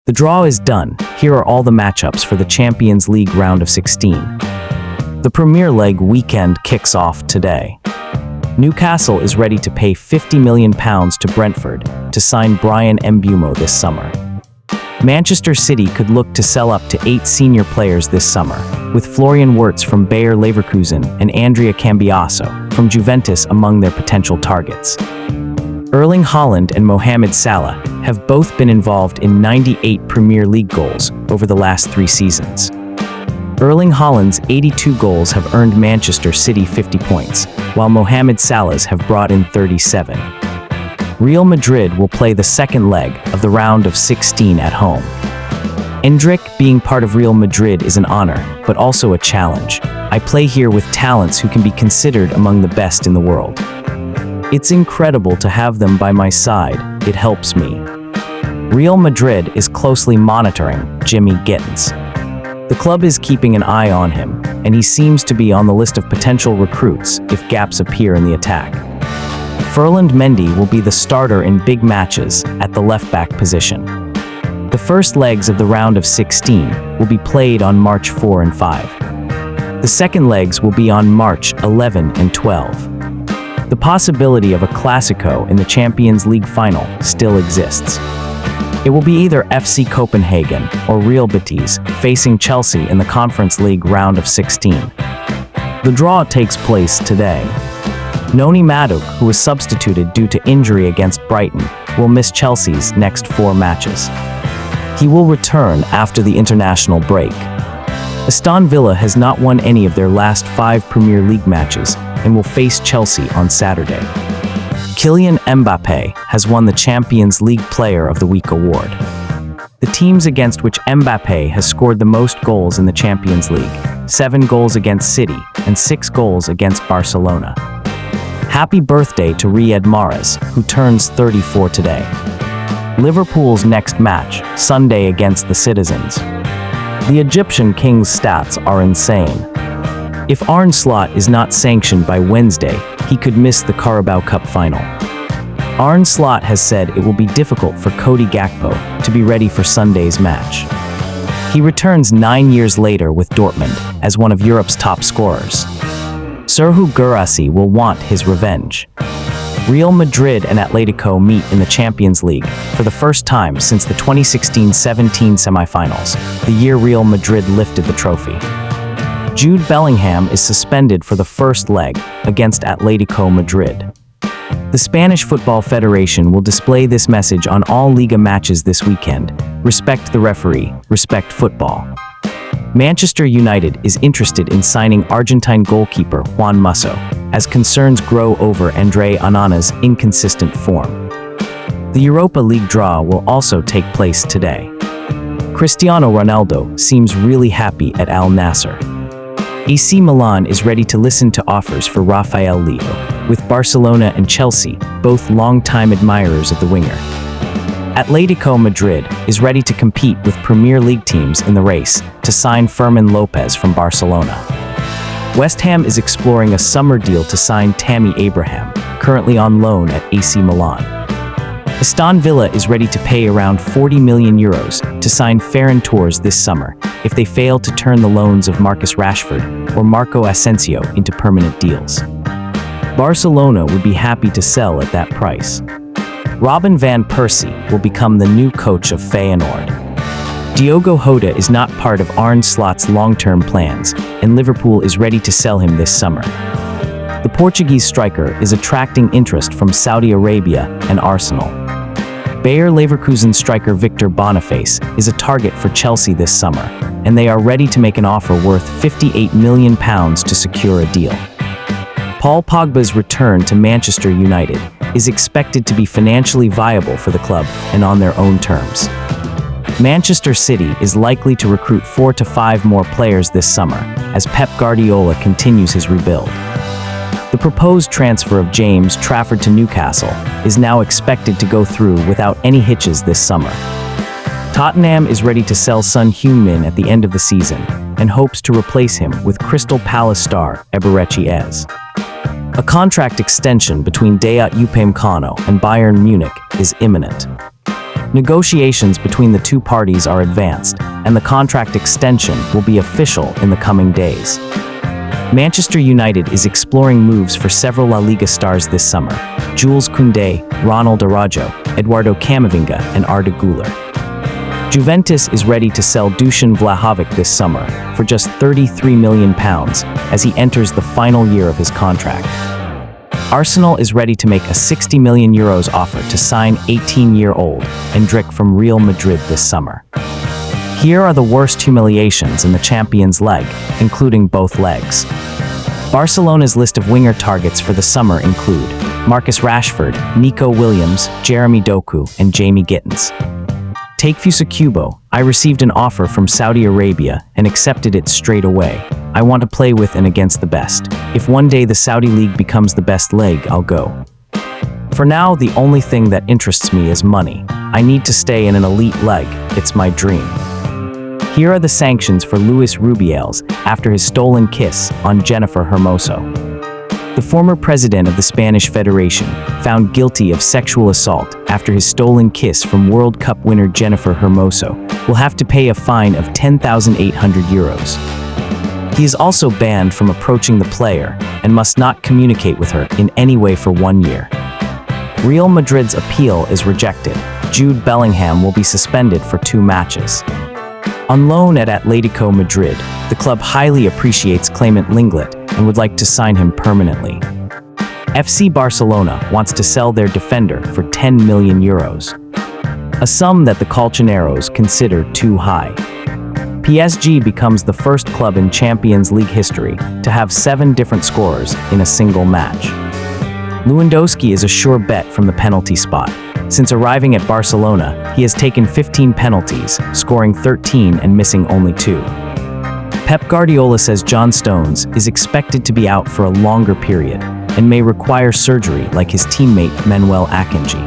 The draw is done. Here are all the matchups for the Champions League round of 16. The Premier League weekend kicks off today. Newcastle is ready to pay £50 million to Brentford to sign Bryan Mbeumo this summer. Manchester City could look to sell up to 8 senior players this summer, with Florian Wirtz from Bayer Leverkusen and Andrea Cambiaso from Juventus among their potential targets. Erling Haaland and Mohamed Salah have both been involved in 98 Premier League goals over the last 3 seasons. Erling Haaland's 82 goals have earned Manchester City 50 points, while Mohamed Salah's have brought in 37. Real Madrid will play the second leg of the round of 16 at home. Endrick being part of Real Madrid is an honor, but also a challenge. I play here with talents who can be considered among the best in the world. It's incredible to have them by my side. It helps me. Real Madrid is closely monitoring Jimmy Gittins. The club is keeping an eye on him, and he seems to be on the list of potential recruits if gaps appear in the attack. Ferland Mendy will be the starter in big matches at the left-back position. The first legs of the round of 16 will be played on March 4 and 5. The second legs will be on March 11 and 12. The possibility of a Clásico in the Champions League final still exists. It will be either FC Copenhagen or Real Betis facing Chelsea in the Conference League round of 16. The draw takes place today. Noni Madueke, who was substituted due to injury against Brighton, will miss Chelsea's next 4 matches. He will return after the international break. Aston Villa has not won any of their last 5 Premier League matches and will face Chelsea on Saturday. Kylian Mbappé has won the Champions League Player of the Week award. The teams against which Mbappé has scored the most goals in the Champions League: 7 goals against City and 6 goals against Barcelona. Happy birthday to Riyad Mahrez, who turns 34 today. Liverpool's next match, Sunday against the Citizens. The Egyptian king's stats are insane. If Arne Slot is not sanctioned by Wednesday, he could miss the Carabao Cup final. Arne Slot has said it will be difficult for Cody Gakpo to be ready for Sunday's match. He returns 9 years later with Dortmund as one of Europe's top scorers. Serhou Guirassy will want his revenge. Real Madrid and Atletico meet in the Champions League for the first time since the 2016-17 semifinals, the year Real Madrid lifted the trophy. Jude Bellingham is suspended for the first leg against Atletico Madrid. The Spanish Football Federation will display this message on all Liga matches this weekend. Respect the referee, respect football. Manchester United is interested in signing Argentine goalkeeper Juan Musso, as concerns grow over Andre Onana's inconsistent form. The Europa League draw will also take place today. Cristiano Ronaldo seems really happy at Al Nassr. AC Milan is ready to listen to offers for Rafael Leao, with Barcelona and Chelsea both long-time admirers of the winger. Atletico Madrid is ready to compete with Premier League teams in the race to sign Fermin Lopez from Barcelona. West Ham is exploring a summer deal to sign Tammy Abraham, currently on loan at AC Milan. Aston Villa is ready to pay around €40 million to sign Ferran Torres this summer if they fail to turn the loans of Marcus Rashford or Marco Asensio into permanent deals. Barcelona would be happy to sell at that price. Robin van Persie will become the new coach of Feyenoord. Diogo Jota is not part of Arne Slot's long-term plans, and Liverpool is ready to sell him this summer. The Portuguese striker is attracting interest from Saudi Arabia and Arsenal. Bayer Leverkusen striker Victor Boniface is a target for Chelsea this summer, and they are ready to make an offer worth £58 million to secure a deal. Paul Pogba's return to Manchester United is expected to be financially viable for the club and on their own terms. Manchester City is likely to recruit 4 to 5 more players this summer as Pep Guardiola continues his rebuild. The proposed transfer of James Trafford to Newcastle is now expected to go through without any hitches this summer. Tottenham is ready to sell Son Heung-min at the end of the season and hopes to replace him with Crystal Palace star Eberechi Eze. A contract extension between Dayot Upamecano and Bayern Munich is imminent. Negotiations between the two parties are advanced, and the contract extension will be official in the coming days. Manchester United is exploring moves for several La Liga stars this summer: Jules Koundé, Ronald Araujo, Eduardo Camavinga, and Arda Güler. Juventus is ready to sell Dusan Vlahovic this summer for just £33 million as he enters the final year of his contract. Arsenal is ready to make a €60 million offer to sign 18-year-old Endrick from Real Madrid this summer. Here are the worst humiliations in the Champions League, including both legs. Barcelona's list of winger targets for the summer include Marcus Rashford, Nico Williams, Jeremy Doku, and Jamie Gittins. Take Fusa Kubo. I received an offer from Saudi Arabia and accepted it straight away. I want to play with and against the best. If one day the Saudi League becomes the best league, I'll go. For now, the only thing that interests me is money. I need to stay in an elite league. It's my dream. Here are the sanctions for Luis Rubiales after his stolen kiss on Jennifer Hermoso. The former president of the Spanish Federation, found guilty of sexual assault after his stolen kiss from World Cup winner Jennifer Hermoso, will have to pay a fine of €10,800. He is also banned from approaching the player and must not communicate with her in any way for 1 year. Real Madrid's appeal is rejected. Jude Bellingham will be suspended for 2 matches. On loan at Atletico Madrid, the club highly appreciates claimant Lenglet and would like to sign him permanently. FC Barcelona wants to sell their defender for €10 million, a sum that the Colchoneros consider too high. PSG becomes the first club in Champions League history to have 7 different scorers in a single match. Lewandowski is a sure bet from the penalty spot. Since arriving at Barcelona, he has taken 15 penalties, scoring 13 and missing only 2. Pep Guardiola says John Stones is expected to be out for a longer period and may require surgery like his teammate Manuel Akanji.